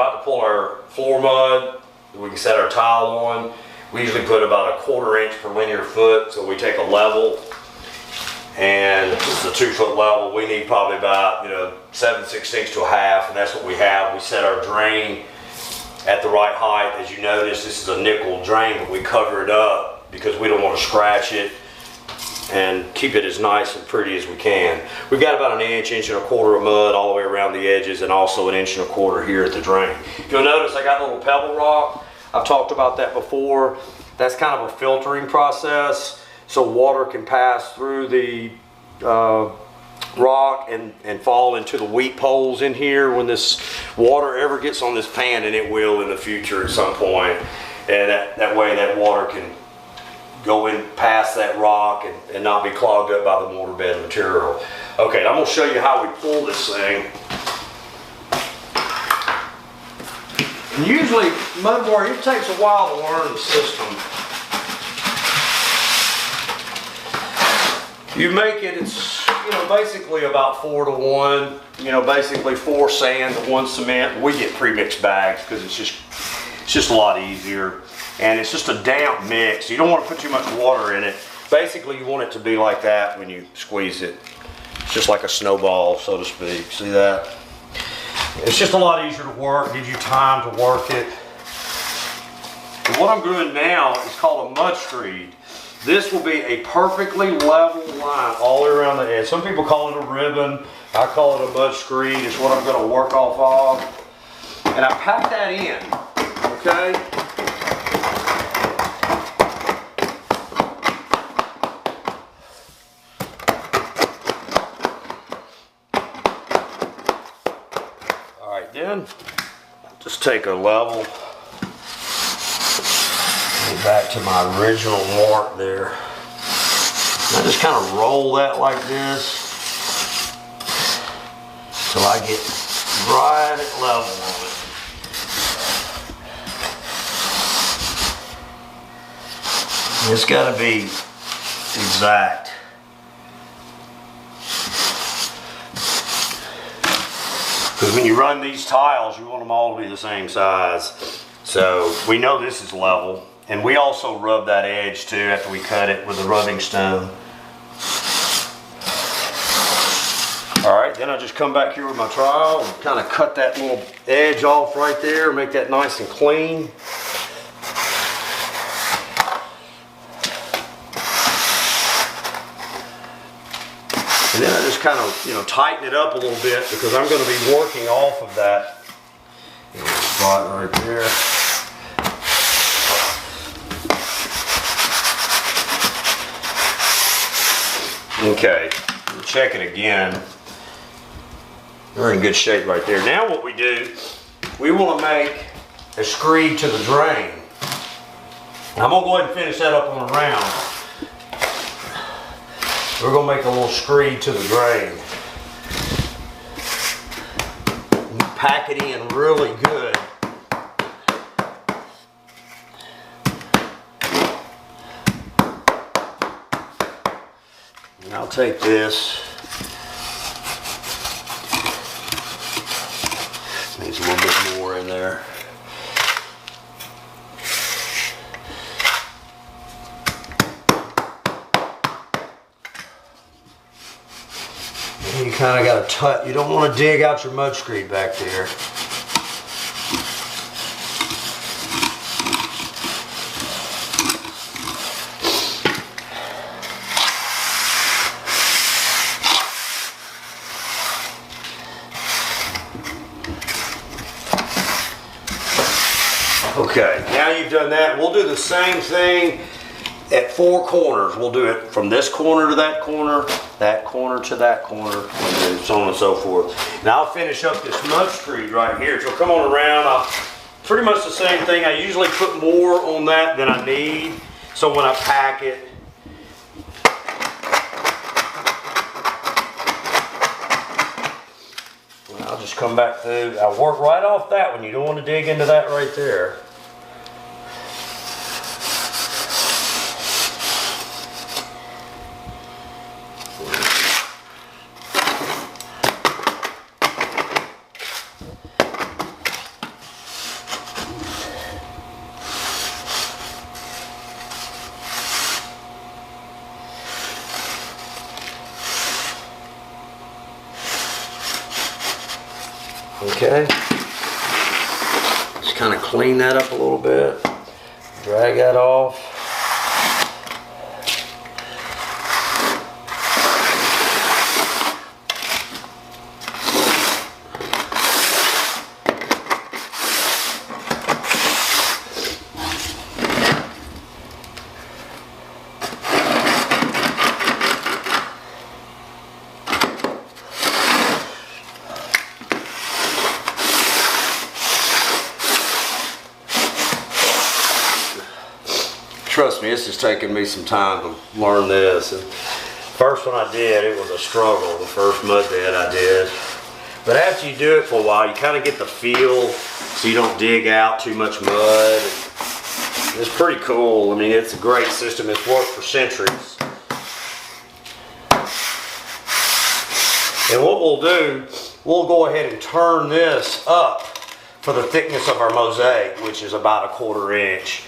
about to pull our floor mud, we can set our tile on. We usually put about a 1/4 inch per linear foot, so we take a level, and this is a 2 foot level. We need probably about 7/16 to a half, and that's what we have. We set our drain at the right height. As you notice, this is a nickel drain, but we cover it up because we don't want to scratch it and keep it as nice and pretty as we can. We've got about an inch, inch and a quarter of mud all the way around the edges, and also an inch and a quarter here at the drain. You'll notice I got a little pebble rock. I've talked about that before. That's kind of a filtering process, so water can pass through the rock and fall into the weep holes in here when this water ever gets on this pan, and it will in the future at some point. And that way that water can go in past that rock and not be clogged up by the mortar bed material. Okay, I'm going to show you how we pull this thing. And usually mud mortar, it takes a while to learn the system. You make it, it's basically about 4 to 1, basically 4 sand to 1 cement. We get pre-mixed bags because it's just a lot easier. And it's just a damp mix. You don't want to put too much water in it. Basically, you want it to be like that when you squeeze it. It's just like a snowball, so to speak. See that? It's just a lot easier to work, gives you time to work it. And what I'm doing now is called a mud screed. This will be a perfectly level line all the way around the edge. Some people call it a ribbon. I call it a mud screed. It's what I'm going to work off of. And I pack that in, okay? Then just take a level, get back to my original mark there. I just kind of roll that like this till I get right at level on it. It's got to be exact. Because when you run these tiles, you want them all to be the same size. So we know this is level. And we also rub that edge too after we cut it with a rubbing stone. Alright, then I just come back here with my trowel and kind of cut that little edge off right there, make that nice and clean. And then I just kind of, tighten it up a little bit because I'm going to be working off of that spot right there. Okay, we'll check it again. We're in good shape right there. Now what we do, we want to make a screed to the drain. I'm going to go ahead and finish that up on a round. We're going to make a little screed to the drain. Pack it in really good. And I'll take this. Needs a little bit more in there. You kind of got to touch. You don't want to dig out your mud screed back there. Okay, now you've done that. We'll do the same thing at 4 corners. We'll do it from this corner to that corner to that corner, and so on and so forth. Now I'll finish up this mud screed right here. So come on around. Pretty much the same thing. I usually put more on that than I need. So when I pack it, I'll just come back through. I work right off that one. You don't want to dig into that right there. kind of clean that up a little bit. Drag that off. Trust me, it's just taking me some time to learn this. And first one I did, it was a struggle, the first mud bed I did. But after you do it for a while, you kind of get the feel so you don't dig out too much mud. It's pretty cool. I mean, it's a great system. It's worked for centuries. And what we'll do, we'll go ahead and turn this up for the thickness of our mosaic, which is about 1/4 inch.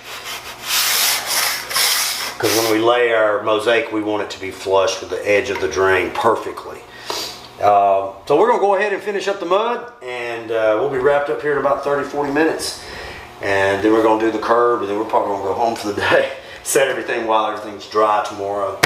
Because when we lay our mosaic, we want it to be flush with the edge of the drain perfectly. So we're going to go ahead and finish up the mud, and we'll be wrapped up here in about 30-40 minutes. And then we're going to do the curb, and then we're probably going to go home for the day. Set everything while everything's dry tomorrow.